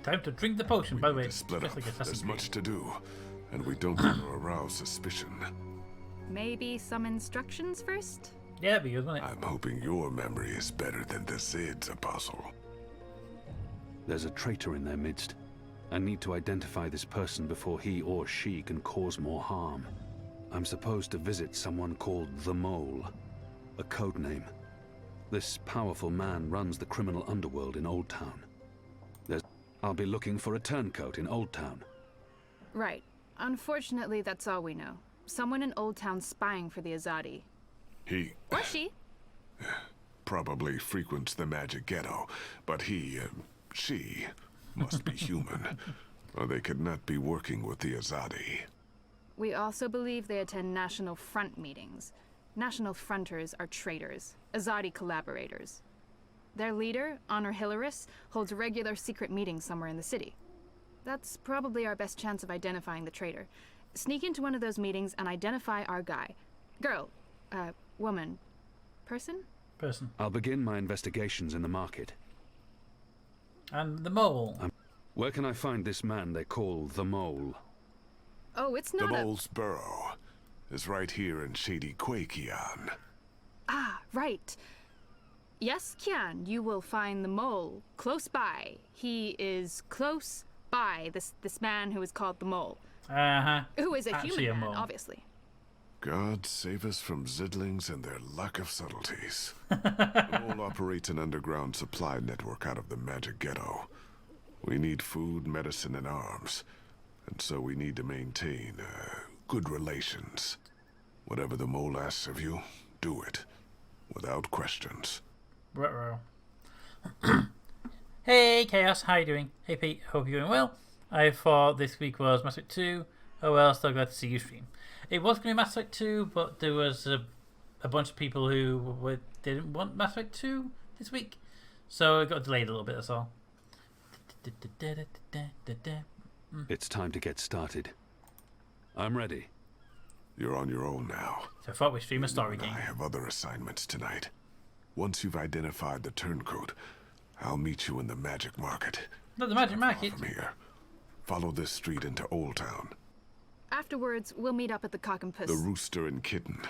Time to drink the potion. By the way, to split up. like There's much to do, and we don't want to arouse suspicion. Maybe some instructions first? Yeah, it'd be good, wouldn't it? I'm hoping your memory is better than the Zid's, Apostle. There's a traitor in their midst. I need to identify this person before he or she can cause more harm. I'm supposed to visit someone called the Mole, a code name. This powerful man runs the criminal underworld in Old Town. I'll be looking for a turncoat in Old Town. Right. Unfortunately, that's all we know. Someone in Old Town spying for the Azadi. He Or she. probably frequents the magic ghetto, but she must be human, or they could not be working with the Azadi. We also believe they attend National Front meetings. National Fronters are traitors, Azadi collaborators. Their leader, Honor Hilaris, holds regular secret meetings somewhere in the city. That's probably our best chance of identifying the traitor. Sneak into one of those meetings and identify our guy. Girl. Woman. Person? Person. I'll begin my investigations in the market. And the mole. Where can I find this man they call the Mole? Oh, it's The not Mole's burrow is right here in Shady Quay, Kian. Ah, right. Yes, Kian, you will find the Mole close by. He is close by, this man who is called the Mole. Uh-huh. Who is a Actually human a man, mole. obviously. God save us from Zidlings and their lack of subtleties. The Mole operates an underground supply network out of the magic ghetto. We need food, medicine, and arms. And so we need to maintain good relations. Whatever the Mole asks of you, do it. Without questions. Ruh-roh. Hey, Chaos, how you doing? Hey, Pete, hope you're doing well. I thought this week was Mass Effect 2. Oh well, still glad to see you stream. It was going to be Mass Effect 2, but there was a bunch of people who didn't want Mass Effect 2 this week. So it got delayed a little bit, that's all. It's time to get started. I'm ready. You're on your own now. So I thought we'd stream a story game. I have other assignments tonight. Once you've identified the turncoat, I'll meet you in the magic market. Not the magic Not far market. from here. Follow this street into Old Town. Afterwards, we'll meet up at the Cock and Puss. The Rooster and Kitten.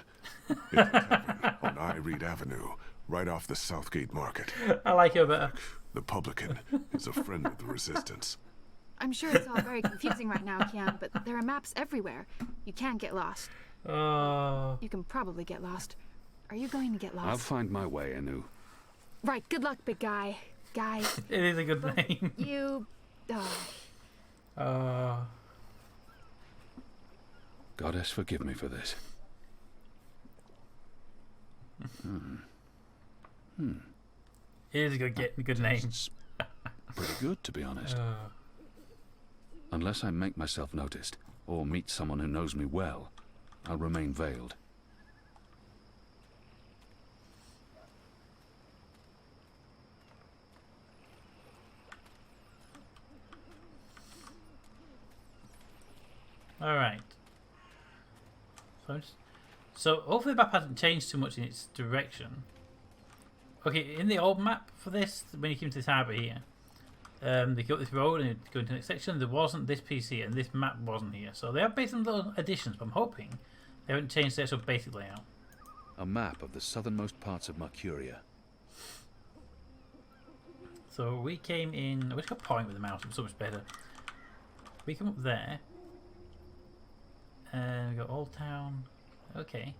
It's a tavern on Ireed Avenue, right off the Southgate Market. I like it better. The publican is a friend of the Resistance. I'm sure it's all very confusing right now, Kian, but there are maps everywhere. You can't get lost. Oh. You can probably get lost. Are you going to get lost? I'll find my way, Anu. Right, good luck, big guy. Guy. It is a good name. You... Goddess, forgive me for this. It is a good name. It's pretty good, to be honest. Unless I make myself noticed, or meet someone who knows me well, I'll remain veiled. Alright. So hopefully the map hasn't changed too much in its direction. Okay, in the old map for this, when you came to this harbour here, they go up this road and go into the next section. There wasn't this piece here, and this map wasn't here. So they have made some little additions, but I'm hoping they haven't changed the actual basic layout. A map of the southernmost parts of Mercuria. So we came in. I wish I could point with the mouse. It was so much better. We come up there, and we got Old Town. Okay.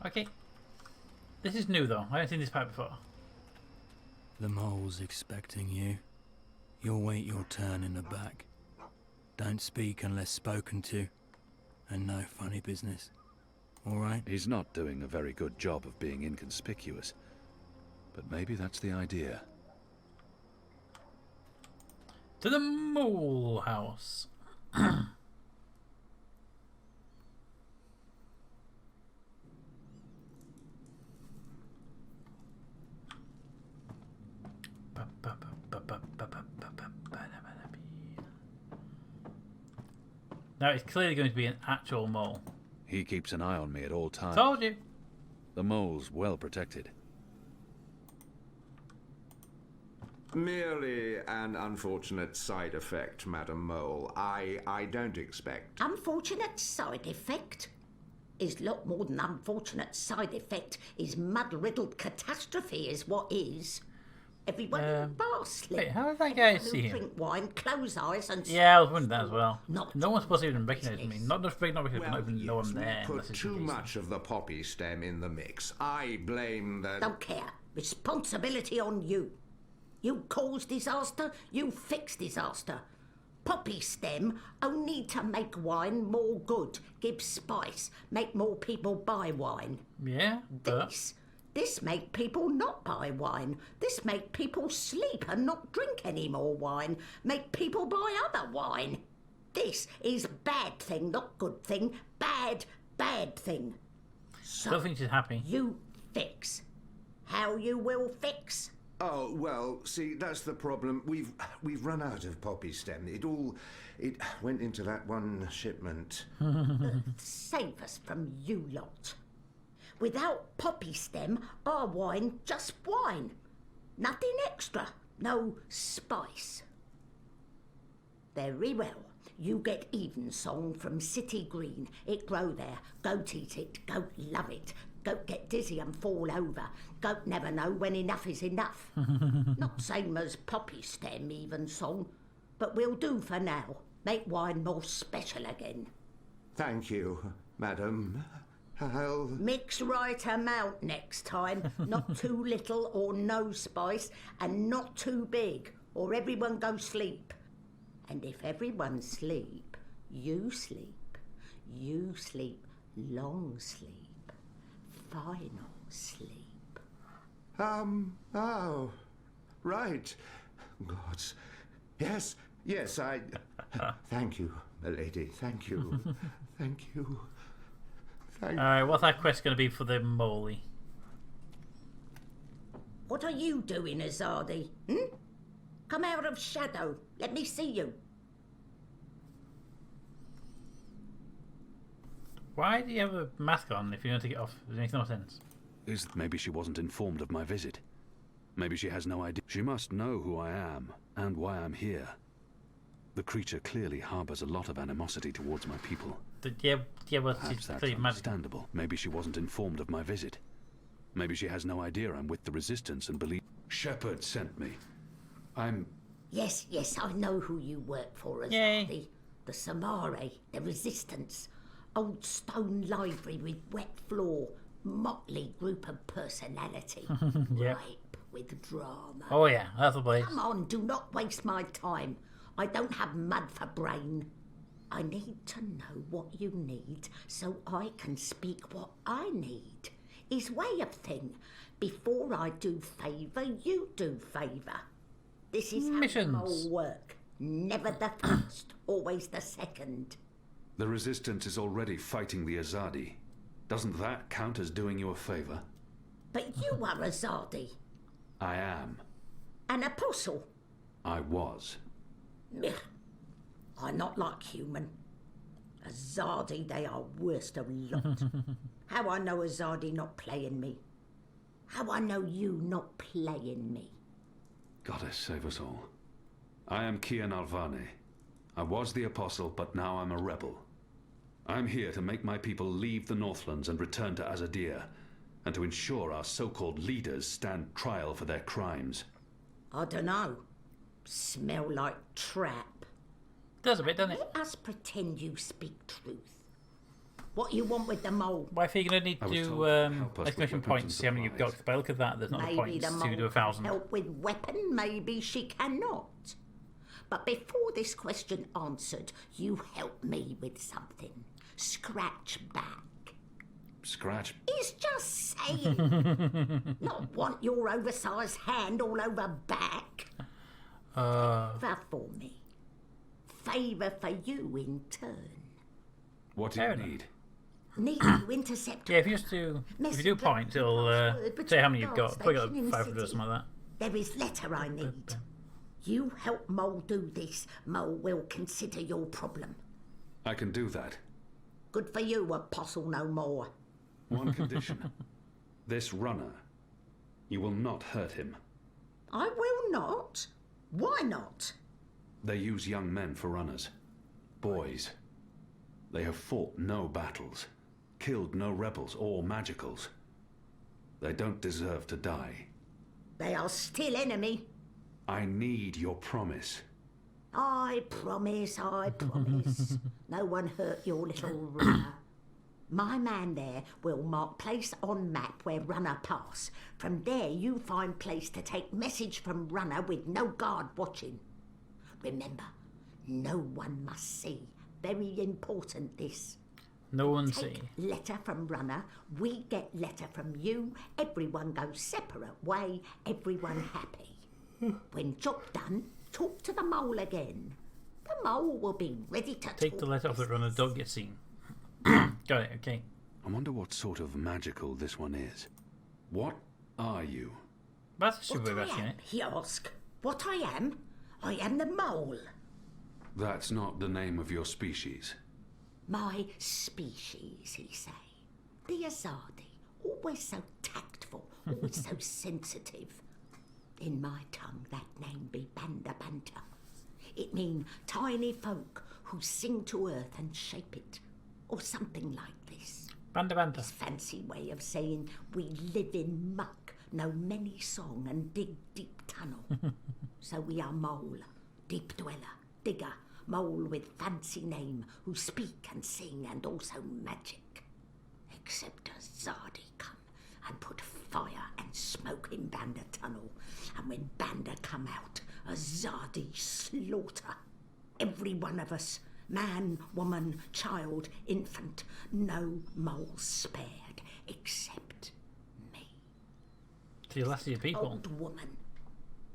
Okay. This is new though. I haven't seen this part before. The mole's expecting you. You'll wait your turn in the back. Don't speak unless spoken to. And no funny business. Alright? He's not doing a very good job of being inconspicuous. But maybe that's the idea. To the mole house. Now it's clearly going to be an actual mole. He keeps an eye on me at all times. Told you. The mole's well protected. Merely an unfortunate side effect, Madam Mole. I don't expect. Unfortunate side effect? Is lot more than unfortunate side effect. Is mud-riddled catastrophe is what is. Everyone in the bar slip. Wait, how did that guy Everyone see who him? drink wine, close eyes and... Yeah, I was wondering that as well. Not No one's supposed to even recognise me. business. Not just not because Well, not even know I'm yes, there. we unless put it's too Jason. much of the poppy stem in the mix. I blame the... Don't care. Responsibility on you. You cause disaster, you fix disaster. Poppy stem only to make wine more good, give spice, make more people buy wine. Yeah, but This make people not buy wine. This make people sleep and not drink any more wine. Make people buy other wine. This is bad thing, not good thing. Bad thing. I don't think she's happy. You fix. How you will fix? Oh, well, see, that's the problem. We've run out of poppy stem. It went into that one shipment. Save us from you lot. Without poppy stem, our wine just wine. Nothing extra. No spice. Very well. You get Evensong from City Green. It grow there. Goat eat it. Goat love it. Goat get dizzy and fall over. Goat never know when enough is enough. Not same as poppy stem Evensong, but we'll do for now. Make wine more special again. Thank you, madam. I'll... Mix right amount next time. Not too little or no spice, and not too big, or everyone go sleep. And if everyone sleep, you sleep. You sleep long sleep. Final sleep. Oh, right. Gods. Yes, I... Thank you, milady. Thank you. Thank you. Alright, what's that quest going to be for the Moley? What are you doing, Azadi? Come out of shadow. Let me see you. Why do you have a mask on if you don't take it off? It makes no sense. Maybe she wasn't informed of my visit. Maybe she has no idea. She must know who I am and why I'm here. The creature clearly harbors a lot of animosity towards my people. Yeah, well, Perhaps she's that's clearly magic. understandable. Maybe she wasn't informed of my visit. Maybe she has no idea I'm with the Resistance and believes... Shepard sent me. Yes, I know who you work for, Yay. Azadi. The Samare, the Resistance. Old stone library with wet floor. Motley group of personality. Yeah. Ripe with drama. Oh yeah, that's the place. Come on, do not waste my time. I don't have mud for brain. I need to know what you need so I can speak what I need. Is way of thing. Before I do favour, you do favour. This is Missions. how mole work. Never the first, always the second. The Resistance is already fighting the Azadi. Doesn't that count as doing you a favour? But you are Azadi, I am. an apostle. I was. Meh. I'm not like human. Azadi, they are worst of lot. How I know Azadi not playing me? How I know you not playing me? Goddess save us all. I am Kian Alvane. I was the Apostle, but now I'm a rebel. I'm here to make my people leave the Northlands and return to Azadir, and to ensure our so-called leaders stand trial for their crimes. I dunno. Smell like trap. Does a bit, doesn't it? Let us pretend you speak truth. What you want with the mole? Why, if you're going to need I to was do told to help us exclamation with points, weapons see how many and you've got. supplies. By the look of that, there's not enough Maybe points the to mole do 1,000. can help with weapon, maybe she cannot. But before this question answered, you help me with something. Scratch back. Scratch. He's just saying. Not want your oversized hand all over back. Favour for me. Favour for you in turn. What do Fair you enough. need? Need to intercept. Yeah, if you do points, it'll say how many you've got. Probably got 500 or something like that. There is letter I need. You help Mole do this, Mole will consider your problem. I can do that. Good for you, Apostle no more. One condition. This runner. You will not hurt him. I will not. Why not? They use young men for runners. Boys. They have fought no battles, killed no rebels or magicals. They don't deserve to die. They are still enemy. I need your promise. I promise, I promise. No one hurt your little runner. My man there will mark place on map where runner pass. From there you find place to take message from runner with no guard watching. Remember, no one must see. Very important this. No one Take see. letter from runner, we get letter from you, everyone goes separate way, everyone happy. When job done, talk to the mole again. The mole will be ready to Take talk the letter off the runner, don't get seen. Got it, okay. I wonder what sort of magical this one is. What are you? That's a super way of What I asking am, it. he asked. What I am? I am the mole. That's not the name of your species. My species, he say. The Azadi, always so tactful, always so sensitive. In my tongue, that name be Banda Banta. It mean tiny folk who sing to earth and shape it, or something like this. Banda banda. His fancy way of saying we live in muck, know many song and dig deep tunnel. So we are mole, deep dweller, digger, mole with fancy name, who speak and sing and also magic. Except a Zardi come and put fire and smoke in Banda tunnel, and when Banda come out, a Zardi slaughter. Every one of us, man, woman, child, infant, no mole spared, except me. To the last of your people. Old woman,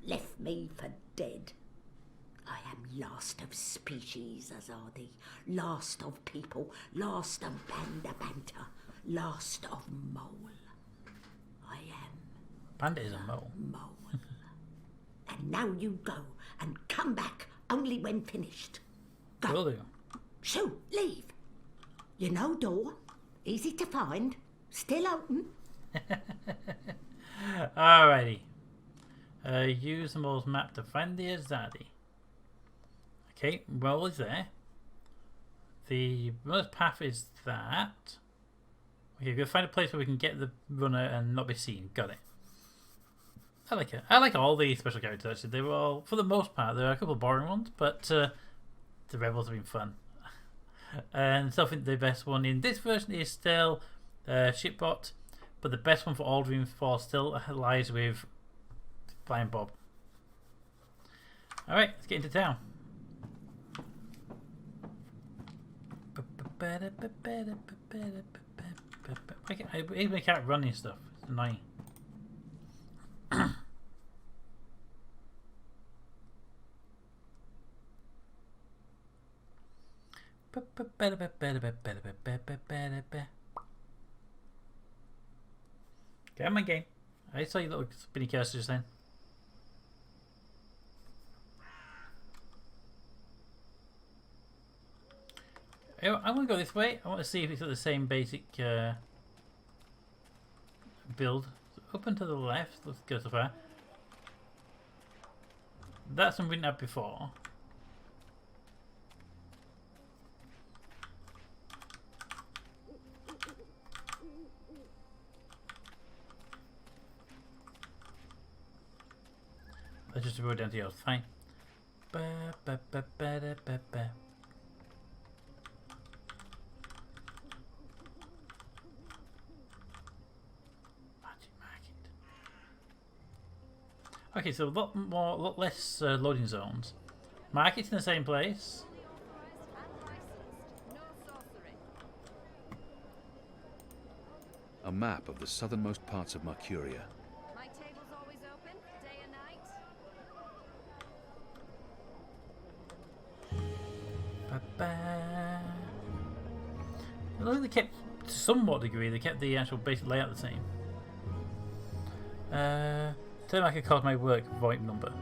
left me for dead. I am last of species, Azadi, last of people, last of Banda Banta, last of mole. I am Panda is a mole. mole. And now you go and come back only when finished. Go. Will do. Shoo, leave. You know door, easy to find, still open. Alrighty. Use the mole's map to find the Azadi. Okay, well, is there. The runner's path is that. Okay, we're going to find a place where we can get the runner and not be seen. Got it. I like it. I like all the special characters, actually. They were all, for the most part, there are a couple of boring ones, but the rebels have been fun. And so I think the best one in this version is still Shipbot, but the best one for all Dreamfalls still lies with Flying Bob. Alright, let's get into town. I can't run and stuff. It's annoying. Come on, game. I saw you little spinny cursor just then. I'm going to go this way. I want to see if it's got the same basic build. Up and to the left. Let's go so far. That's something we didn't have before. Let's just roll down to yours. Fine. Okay, so a lot less loading zones. Market's in the same place. A map of the southernmost parts of Mercuria. My table's always open, day and night. I think they kept, to somewhat degree, they kept the actual basic layout the same. Tell them I could call my work VoIP number.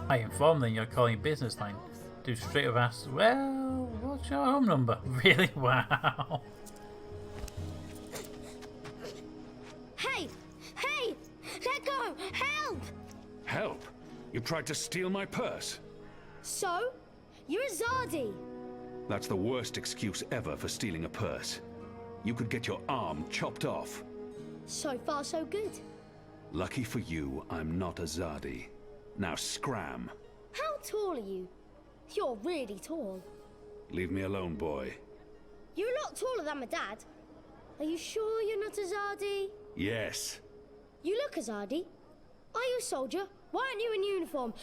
I inform them you're calling business line. Do straight up ask, well, what What's your home number? Really? Wow. Hey! Hey! Let go! Help! Help? You tried to steal my purse? So? You're a Zardi. That's the worst excuse ever for stealing a purse. You could get your arm chopped off. So far, so good. Lucky for you, I'm not a Zardi. Now scram. How tall are you? You're really tall. Leave me alone, boy. You're a lot taller than my dad. Are you sure you're not a Zardi? Yes. You look a Zardi. Are you a soldier? Why aren't you in uniform?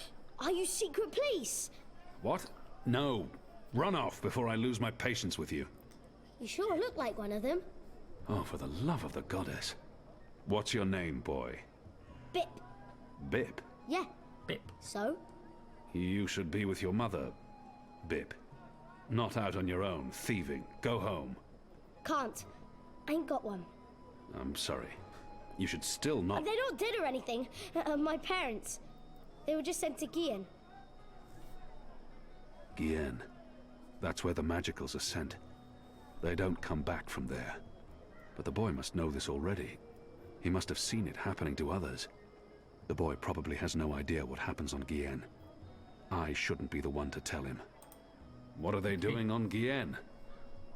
Are you secret police? What? No. Run off before I lose my patience with you. You sure look like one of them. Oh, for the love of the goddess. What's your name, boy? Bip. Bip? Yeah. Bip. So? You should be with your mother, Bip. Not out on your own, thieving. Go home. Can't. Ain't got one. I'm sorry. You should still not... They're not dead or anything. My parents. They were just sent to Kian. Kian. That's where the magicals are sent. They don't come back from there. But the boy must know this already. He must have seen it happening to others. The boy probably has no idea what happens on Kian. I shouldn't be the one to tell him. What are they doing on Kian?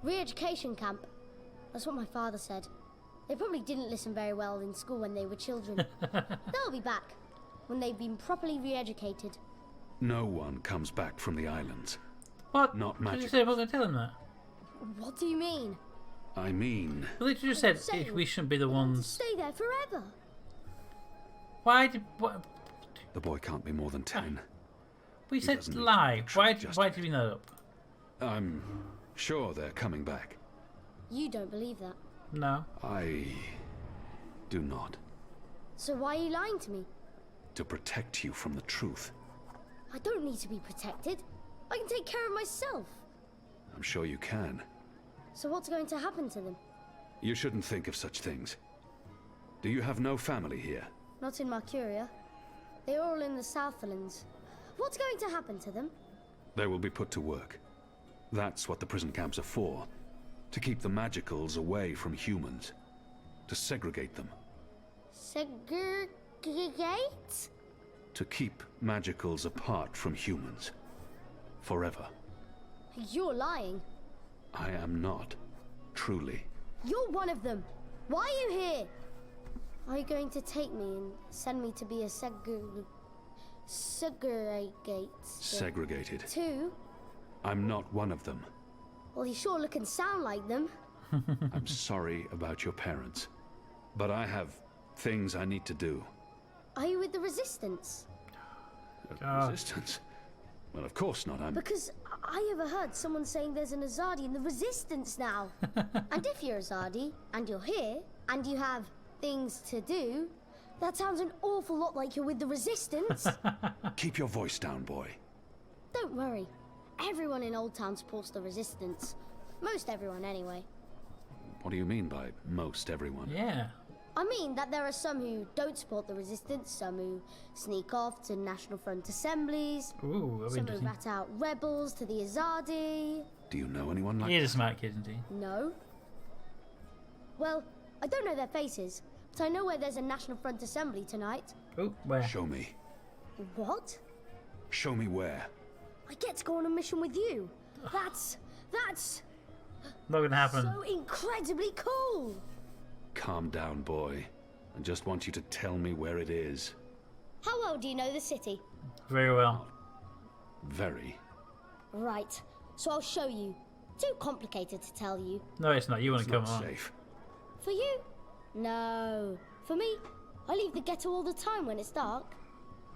Re-education camp. That's what my father said. They probably didn't listen very well in school when they were children. They'll be back when they've been properly re-educated. No one comes back from the islands. What? Not Did you magic. say I wasn't going to tell him that? What do you mean? I mean... Well, they just said saying if we shouldn't be the They want to ones. stay there forever. Why did. What? The boy can't be more than 10. We He said doesn't need lie. to Why be did you justified. bring that up? I'm sure they're coming back. You don't believe that. No. I do not. So why are you lying to me? To protect you from the truth. I don't need to be protected. I can take care of myself. I'm sure you can. So what's going to happen to them? You shouldn't think of such things. Do you have no family here? Not in Mercuria. They're all in the Southlands. What's going to happen to them? They will be put to work. That's what the prison camps are for. To keep the magicals away from humans. To segregate them. Segregate? To keep magicals apart from humans. Forever. You're lying. I am not. Truly. You're one of them. Why are you here? Are you going to take me and send me to be a segregate? Segregated. Two? I'm not one of them. Well, you sure look and sound like them. I'm sorry about your parents. But I have things I need to do. Are you with the Resistance? Resistance? Well, of course not. I'm... Because I overheard someone saying there's an Azadi in the Resistance now. And if you're Azadi, and you're here, and you have things to do, that sounds an awful lot like you're with the Resistance. Keep your voice down, boy. Don't worry. Everyone in Old Town supports the Resistance. Most everyone, anyway. What do you mean by most everyone? Yeah. I mean that there are some who don't support the Resistance, some who sneak off to National Front assemblies, Ooh, that'd be some who interesting. rat out rebels to the Azadi. Do you know anyone like He's a smart kid, isn't he? No. Well, I don't know their faces, but I know where there's a National Front assembly tonight. Oh, where? Show me. What? Show me where. I get to go on a mission with you. That's Not gonna happen. so incredibly cool. Calm down, boy. I just want you to tell me where it is. How well do you know the city? Very well. Very. Right, so I'll show you. Too complicated to tell you. No, it's not. You want It's to come not on. safe. For you? No. For me, I leave the ghetto all the time when it's dark.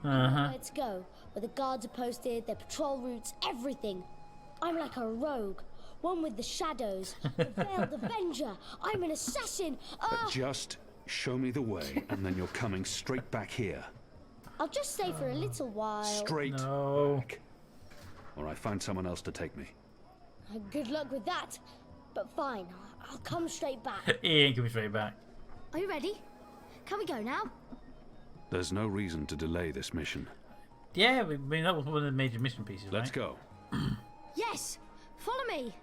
Uh huh. Where to go, where the guards are posted, their patrol routes, everything. I'm like a rogue, one with the shadows, the veiled avenger. I'm an assassin. Just show me the way, and then you're coming straight back here. I'll just stay for a little while. Straight No. back. Or I find someone else to take me. Good luck with that. But fine, I'll come straight back. He ain't coming straight back. Are you ready? Can we go now? There's no reason to delay this mission. Yeah, I mean that was one of the major mission pieces, Let's right? go. Yes! Follow me!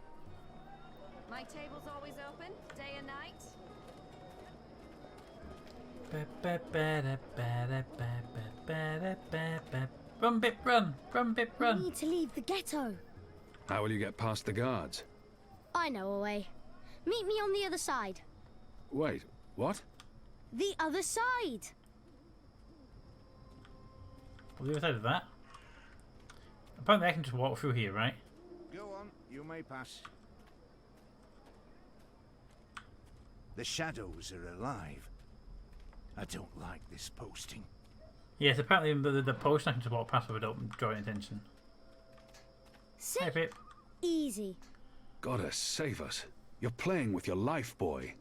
My table's always open, day and night. Run, Bip, run! Run, Bip, We run! need to leave the ghetto. How will you get past the guards? I know a way. Meet me on the other side. Wait, what? The other side! Well, the other side of that. Apparently I can just walk through here, right? Go on, you may pass. The shadows are alive. I don't like this posting. Yes, apparently the potion I can just walk past without drawing attention. See? Hey, Pip. Easy. Goddess, save us. You're playing with your life, boy.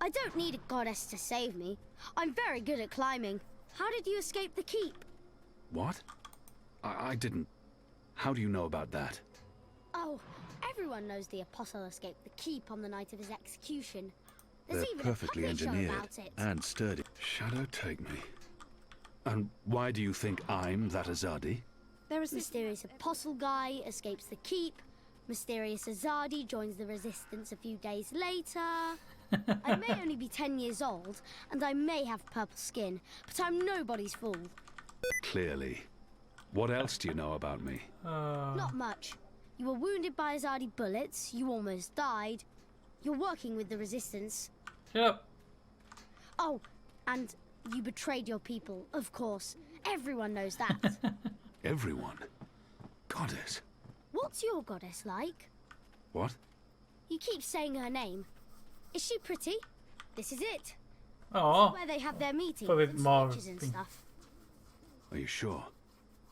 I don't need a goddess to save me. I'm very good at climbing. How did you escape the keep? What? I didn't... How do you know about that? Oh, everyone knows the apostle escaped the keep on the night of his execution. They're There's even perfectly a puppet show engineered about it. and sturdy. Shadow take me. And why do you think I'm that Azadi? There is mysterious apostle guy escapes the keep. Mysterious Azadi joins the resistance a few days later. I may only be 10 years old, and I may have purple skin, but I'm nobody's fool. Clearly. What else do you know about me? Not much. You were wounded by Azadi bullets, you almost died. You're working with the resistance. Shut up. Oh, and you betrayed your people, of course. Everyone knows that. Everyone? Goddess. What's your goddess like? What? You keep saying her name. Is she pretty? This is it. Oh, Where they have their meetings Probably and more speeches and thing. stuff. Are you sure?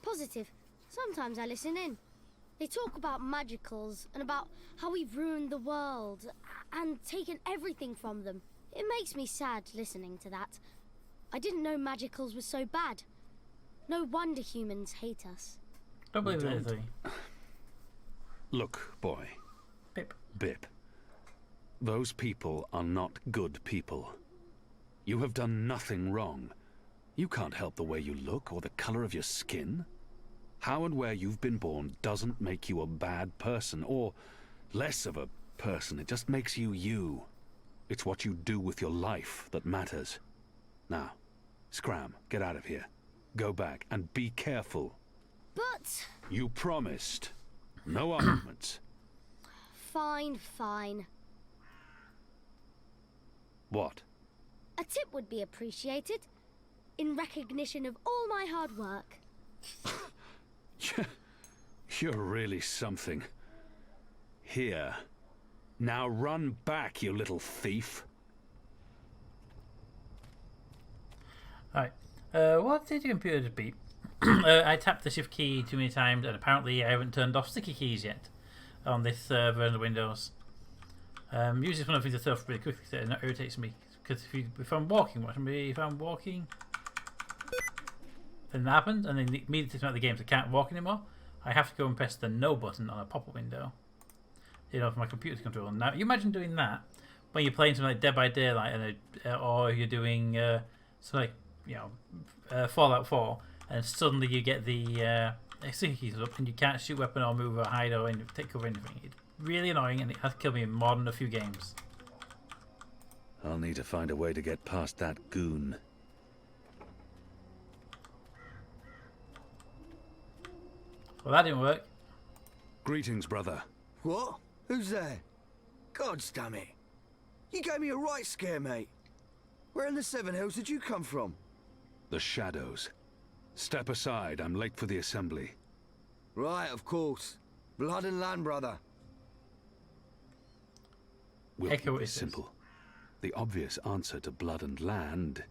Positive. Sometimes I listen in. They talk about magicals and about how we've ruined the world and taken everything from them. It makes me sad listening to that. I didn't know magicals were so bad. No wonder humans hate us. don't believe it, don't. Zoe. Look, boy. Pip. Bip. Those people are not good people. You have done nothing wrong. You can't help the way you look or the color of your skin. How and where you've been born doesn't make you a bad person or less of a person. It just makes you you. It's what you do with your life that matters. Now, scram, get out of here. Go back and be careful. But... You promised. No arguments. Fine, fine. What? A tip would be appreciated. In recognition of all my hard work. You're really something. Here. Now run back, you little thief. Alright. What did your computer just beep? I tapped the shift key too many times, and apparently I haven't turned off sticky keys yet on this version of Windows. Usually it's one of the things I turn off really quickly, and that irritates me. Because if I'm walking, watch me, if I'm walking, then that happens, and then immediately takes me out of the game, so I can't walk anymore. I have to go and press the no button on a pop-up window, you know, for my computer's control. Now, you imagine doing that when you're playing something like Dead by Daylight, or you're doing something like, you know, Fallout 4, and suddenly you get the sticky keys up, and you can't shoot weapon or move or hide or take cover or anything. It's really annoying, and it has killed me in more than a few games. I'll need to find a way to get past that goon. Well, that didn't work. Greetings, brother. What? Who's there? Gods damn it. You gave me a right scare, mate. Where in the Seven Hills did you come from? The shadows. Step aside, I'm late for the assembly. Right, of course. Blood and land, brother. We'll Echo keep is this this. simple. The obvious answer to blood and land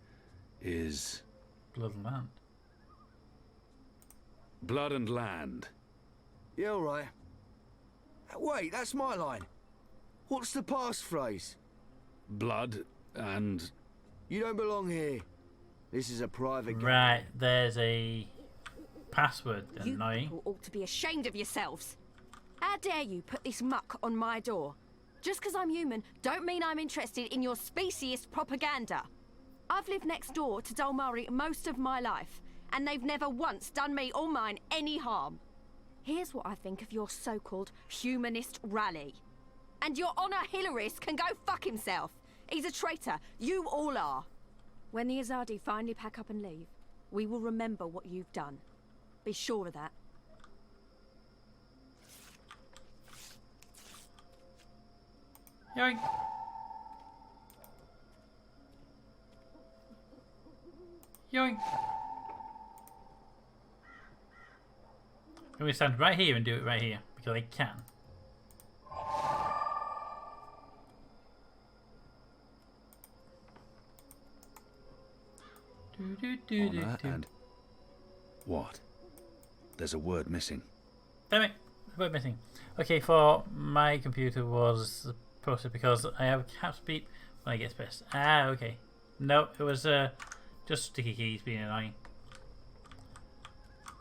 is... Blood and land. Blood and land. Yeah, all right. Wait, that's my line. What's the passphrase? Blood and... You don't belong here. This is a private game. Right, there's a password. You Annoying. people ought to be ashamed of yourselves. How dare you put this muck on my door? Just because I'm human, don't mean I'm interested in your speciesist propaganda. I've lived next door to Dolmari most of my life, and they've never once done me or mine any harm. Here's what I think of your so-called humanist rally. And your Honor Hilaris can go fuck himself. He's a traitor. You all are. When the Azadi finally pack up and leave, we will remember what you've done. Be sure of that. Yoink. Yoink. I'm going to stand right here and do it right here because I can. Honor and... What? There's a word missing. Damn it! A word missing. Okay, for my computer was processed because I have caps beep when I get pressed. Ah, okay. No, it was just sticky keys being annoying.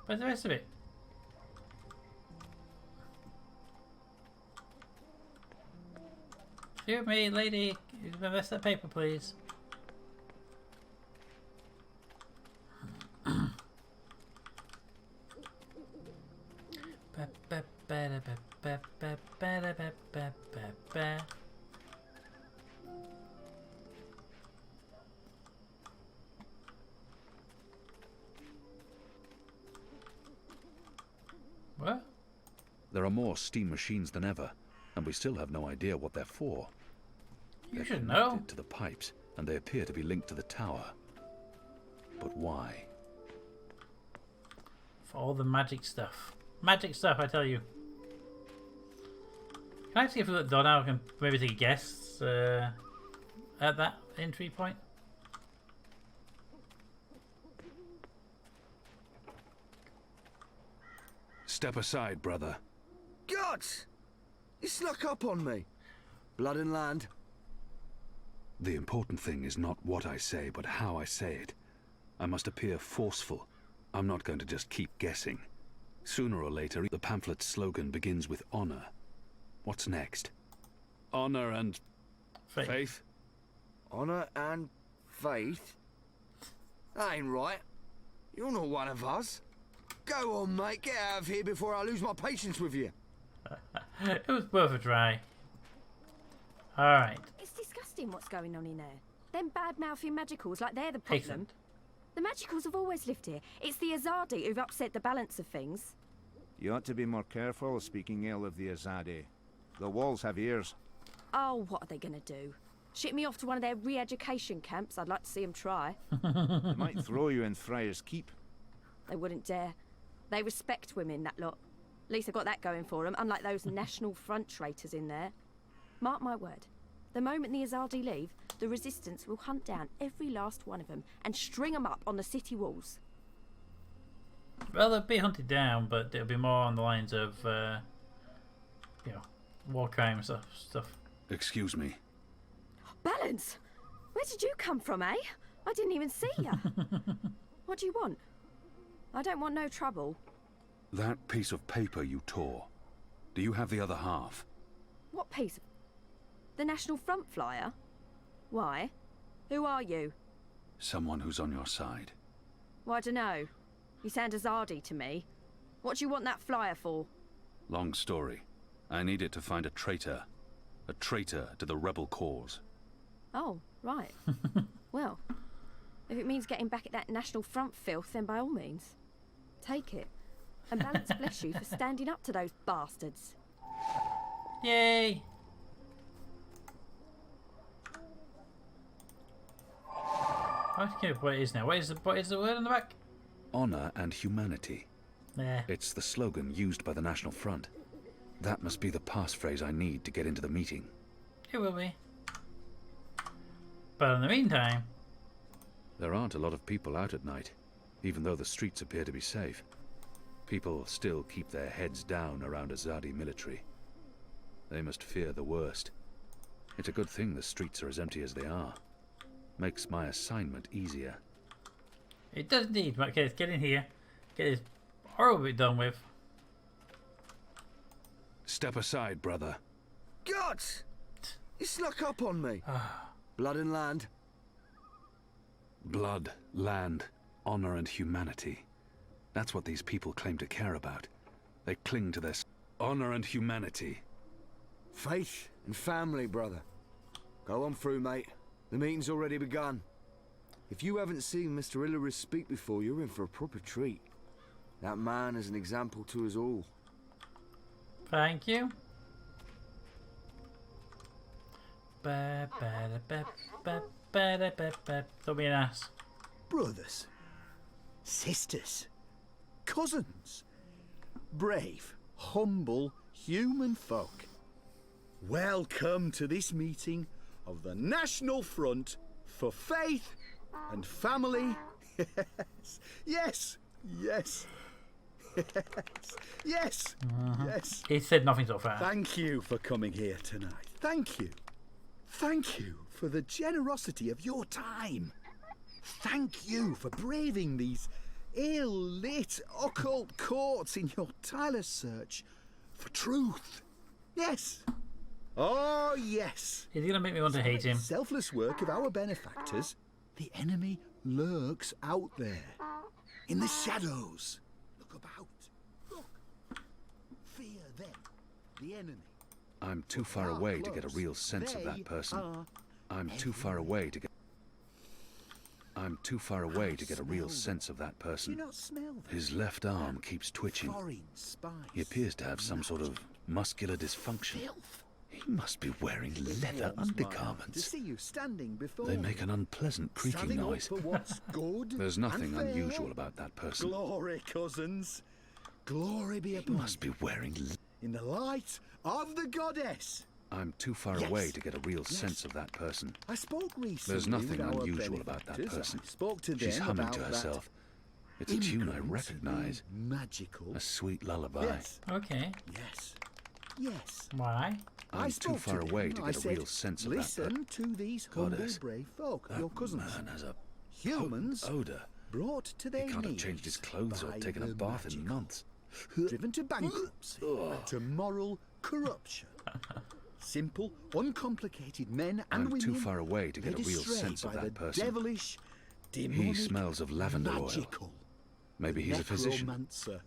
But the rest of it. Excuse me, lady. Give me the rest of that paper, please. What? There are more steam machines than ever, and we still have no idea what they're for. You They're should know. connected to the pipes, and they appear to be linked to the tower. But why? For all the magic stuff. Magic stuff, I tell you. Can I see if we look done now? I can maybe take a guess at that entry point. Step aside, brother. Gods! You snuck up on me. Blood and land. The important thing is not what I say, but how I say it. I must appear forceful. I'm not going to just keep guessing. Sooner or later, the pamphlet's slogan begins with honor. What's next? Honor and... faith? Honor and faith? That ain't right. You're not one of us. Go on, mate. Get out of here before I lose my patience with you. It was worth a try. Alright. It's disgusting what's going on in there. Them bad-mouthing magicals like they're the problem. Excellent. The magicals have always lived here. It's the Azadi who've upset the balance of things. You ought to be more careful speaking ill of the Azadi. The walls have ears. Oh, what are they going to do? Ship me off to one of their re-education camps? I'd like to see them try. They might throw you in Friar's Keep. They wouldn't dare. They respect women, that lot. At least they've got that going for them, unlike those National Front traitors in there. Mark my word. The moment the Azadi leave, the Resistance will hunt down every last one of them and string them up on the city walls. Well, they'll be hunted down, but it'll be more on the lines of, you know, war crime stuff. Excuse me. Balance! Where did you come from, eh? I didn't even see ya. What do you want? I don't want no trouble. That piece of paper you tore. Do you have the other half? What piece? The National Front flyer? Why? Who are you? Someone who's on your side. Well, I dunno. You sound Azadi to me. What do you want that flyer for? Long story. I need it to find a traitor. A traitor to the rebel cause. Oh, right. Well, if it means getting back at that National Front filth, then by all means. Take it. And Balance bless you for standing up to those bastards. Yay! I don't care what it is now. What is the word on the back? Honor and humanity. Yeah. It's the slogan used by the National Front. That must be the passphrase I need to get into the meeting. It will be. But in the meantime... There aren't a lot of people out at night, even though the streets appear to be safe. People still keep their heads down around Azadi military. They must fear the worst. It's a good thing the streets are as empty as they are. Makes my assignment easier. It does indeed. Right, okay, let's get in here. Get this horrible bit done with. Step aside, brother. Gods! You snuck up on me. Blood and land. Blood, land, honor and humanity. That's what these people claim to care about. They cling to their honor and humanity. Faith and family, brother. Go on through, mate. The meeting's already begun. If you haven't seen Mr. Hilarious speak before, you're in for a proper treat. That man is an example to us all. Thank you. Don't be an ass. Brothers, sisters, cousins, brave, humble human folk. Welcome to this meeting of the National Front for Faith and Family. Yes, yes, yes, yes, yes. He said nothing so far. Thank you for coming here tonight. Thank you. Thank you for the generosity of your time. Thank you for braving these ill-lit occult courts in your tireless search for truth. Yes. Oh, yes. He's gonna make me want to hate him. Selfless work of our benefactors, the enemy lurks out there. In the shadows. Look about. Look. Fear them. The enemy. I'm too far away to get a real sense of that person. I'm too far away to get a real sense of that person. His left arm keeps twitching. He appears to have some sort of muscular dysfunction. He must be wearing leather undergarments. They make an unpleasant creaking noise. There's nothing unusual about that person. Glory, cousins. Glory be upon He must be wearing in the light of the goddess. I'm too far away to get a real sense of that person. I spoke recently. There's nothing with our unusual about that benefactors. person. I spoke to She's them humming about to that herself. It's a tune I immigrant recognize. Magical. A sweet lullaby. Yes. Okay. Yes. Yes. Why? I'm too spoke far to away them. to I get a said, real sense of that person. Listen to these humble, Goddess, brave folk, your That cousins. man has a Humans odor. brought to their He can't have knees changed his clothes or by taken a the bath in magical. months. Driven to bankruptcy, to moral corruption. Simple, uncomplicated men and I'm women too far away to get a led real astray sense of by that the person. Devilish, He demonic, smells of lavender magical, oil. Maybe he's a physician. necromancer.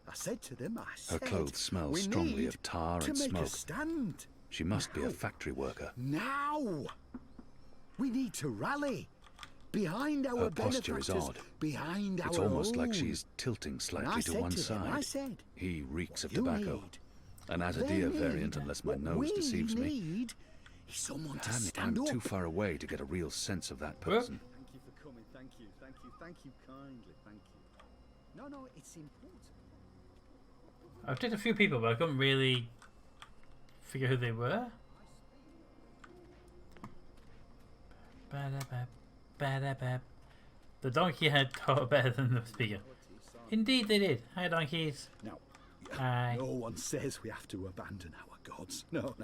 I said to them, Her said, clothes smell we strongly need of tar to and make smoke. a stand. She must be Now. a factory worker. Now, we need to rally behind our Her posture is benefactors, odd. behind It's our almost like own. she's tilting And I slightly to said one to them, I side. said, He reeks of you tobacco. need, An they Azadir need, variant, unless my what nose we deceives me. need is someone to Damn it, stand I'm up. too far away to get a real sense of that person. Thank you for coming. Thank you. Thank you. Thank you kindly. Thank you. No, it's important. I've checked a few people, but I couldn't really figure who they were. The donkey had taught better than the speaker. Indeed they did. Hi donkeys. Now, Hi. no one says we have to abandon our gods. No.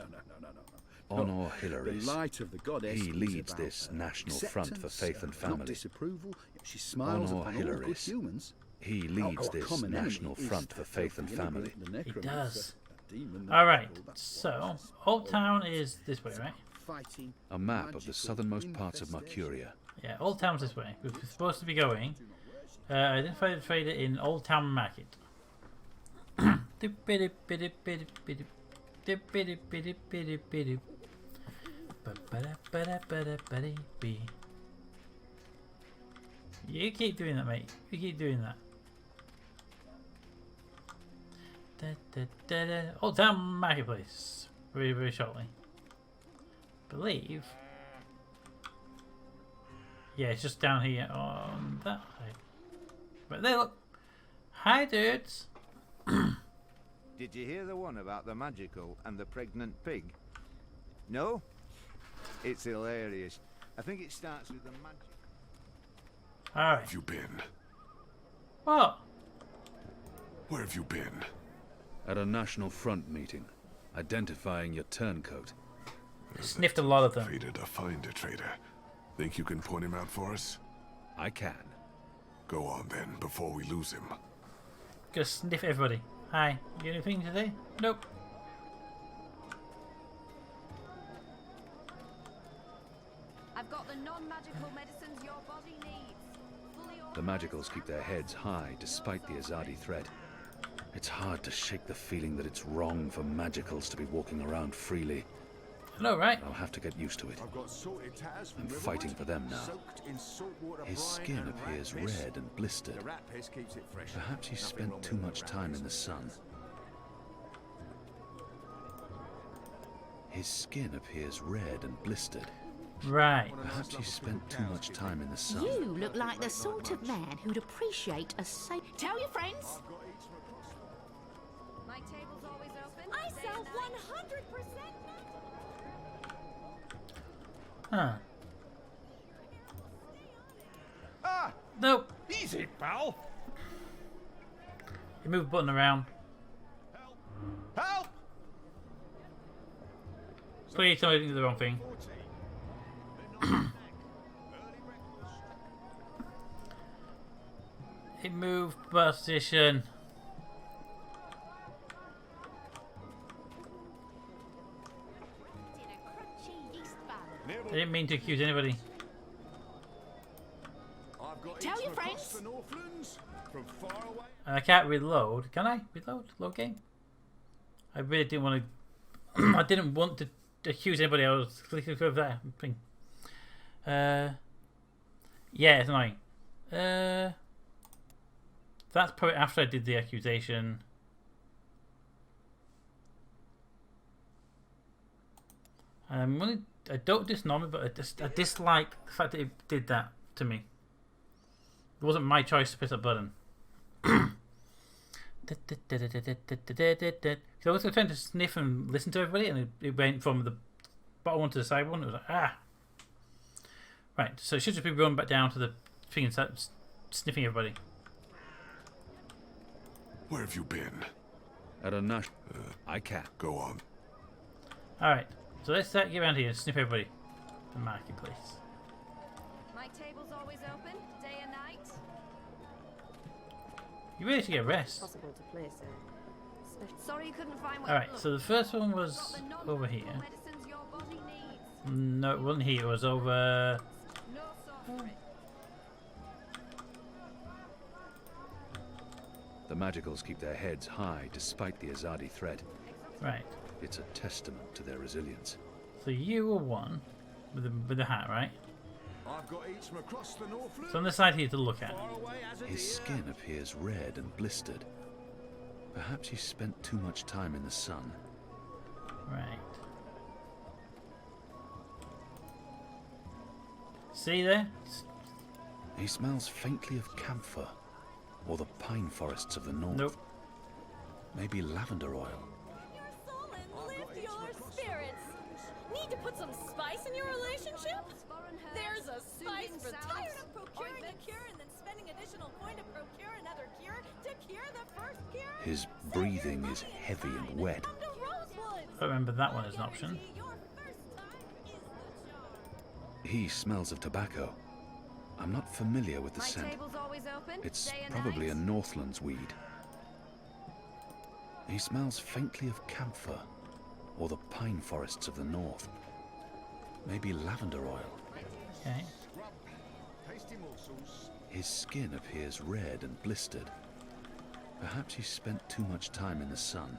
Honor The Hilary's. light of the goddess He is leads about this National Front for acceptance, Faith and not Family. disapproval. She smiles Honor upon all good Hilary's. humans. He leads Our this common enemy National is Front for Faith and the Family. immigrant, the He necromancer, does. the demon, the Alright, devil, that's so what Old Town is this way, right? fighting A map of the magical southernmost parts of infestation. Mercuria. Yeah, Old Town's this way. We're supposed to be going. Identify the trader in Old Town Market. You keep doing that, mate. You keep doing that. Old Town Marketplace. Very, very shortly. Believe. Yeah, it's just down here on that side. But there, look. Hi, dudes. Did you hear the one about the magical and the pregnant pig? No? It's hilarious. I think it starts with the magic. Alright. Have you been? What? Where have you been? At a National Front meeting, identifying your turncoat. Sniffed a lot of them. Trader to find a trader. Think you can point him out for us? I can. Go on then, before we lose him. Gonna sniff everybody. Hi. You got anything today? Nope. I've got the non-magical medicines your body needs. Fully The Magicals keep their heads high despite the Azadi threat. It's hard to shake the feeling that it's wrong for magicals to be walking around freely. Hello, right? I'll have to get used to it. I'm fighting for them now. His skin appears red and blistered. Perhaps he spent too much time in the sun. His skin appears red and blistered. Right. Perhaps he spent too much time in the sun. You look like the sort of man who'd appreciate a safe... Tell your friends! My table's always open. I sell 100%! Huh. Ah! Nope. Easy, pal! You move the button around. Help! Please tell me I didn't do the wrong thing. It moved position. I didn't mean to accuse anybody. Tell your friends! And I can't reload. Can I reload? Load game? I really didn't want to. I didn't want to accuse anybody. I was clicking over that thing. Yeah, it's annoying. That's probably after I did the accusation. I don't dislike it, but I dislike the fact that it did that to me. It wasn't my choice to press that button. Because I was trying to sniff and listen to everybody, and it went from the bottom one to the side one. It was like, ah. Right, so it should just be run back down to the thing and start sniffing everybody. Where have you been? At a national... I can't. Go on. Alright, so let's get around here and sniff everybody. The marketplace. My table's always open, day and night. You really should get rest. Possible to play, sir. Sorry you couldn't find. Alright, so the first one was over here. No, it wasn't here. It was over. The magicals keep their heads high despite the Azadi threat. Right. It's a testament to their resilience. So you were one with the hat, right? I've got each from across the Northland. So on the side here to look at. His skin appears red and blistered. Perhaps he spent too much time in the sun. Right. See there? He smells faintly of camphor, or the pine forests of the north. Nope. Maybe lavender oil. Your soul and lift your spirits. Need to put some spice in your relationship? There's a spice for tired of procuring a cure and then spending additional coin to procure another cure to cure the first cure. His breathing is heavy and wet. I don't remember that one as an option. He smells of tobacco. I'm not familiar with the My scent. table's always open, It's day and probably night. a Northlands weed. He smells faintly of camphor, or the pine forests of the north. Maybe lavender oil. Okay. His skin appears red and blistered. Perhaps he spent too much time in the sun.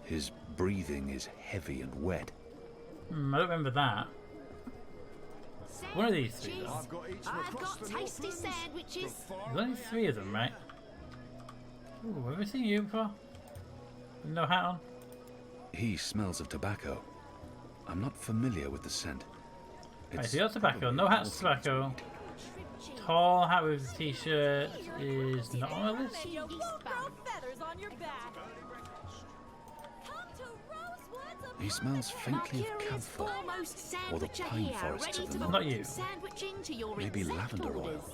His breathing is heavy and wet. I don't remember that. One of these three, though. I've got tasty sandwiches. There's only three of them, right? Ooh, have I seen you before? With no hat on? He smells of tobacco. I'm not familiar with the scent. Right, so you got tobacco, no hat, tobacco. Tall hat with t-shirt is not on the list. You won't grow feathers on your back. Come to Rosewoods of He smells faintly of camphor, or the pine forests of the north. Not you. Maybe lavender oil.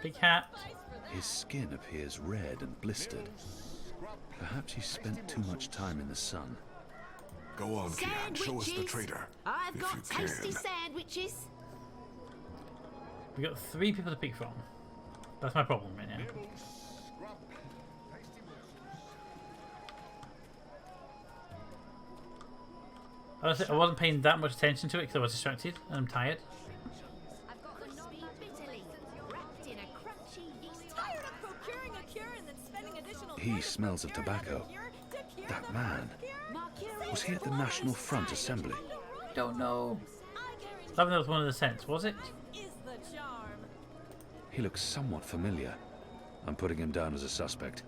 Big hat. His skin appears red and blistered. Perhaps he spent too much time in the sun. Go on, Kian. Show us the traitor. I've if got you tasty can. sandwiches. We got 3 people to pick from. That's my problem right now. Honestly, I wasn't paying that much attention to it because I was distracted and I'm tired. tired of procuring he smells of tobacco. That man, was he at the National Front Assembly? Don't know. I think that was one of the scents, was it? He looks somewhat familiar. I'm putting him down as a suspect.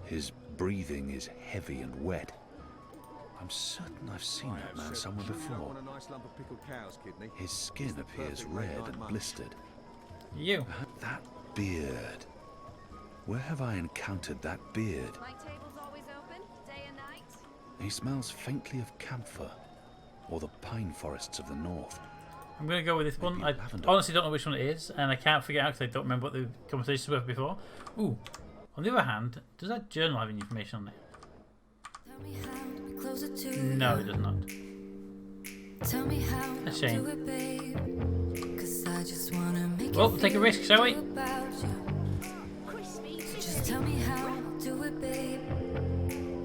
His breathing is heavy and wet. I'm certain I've seen that man somewhere before. His skin appears red and blistered. You. That beard. Where have I encountered that beard? My table's always open, day and night. He smells faintly of camphor, or the pine forests of the north. I'm going to go with this one. I honestly don't know which one it is, and I can't figure it out because I don't remember what the conversations were before. Ooh. On the other hand, does that journal have any information on it? No, it does not. A shame. Well, we'll take a risk, shall we?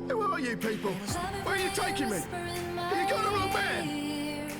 Who are you people? Where are you taking me? You got the wrong man!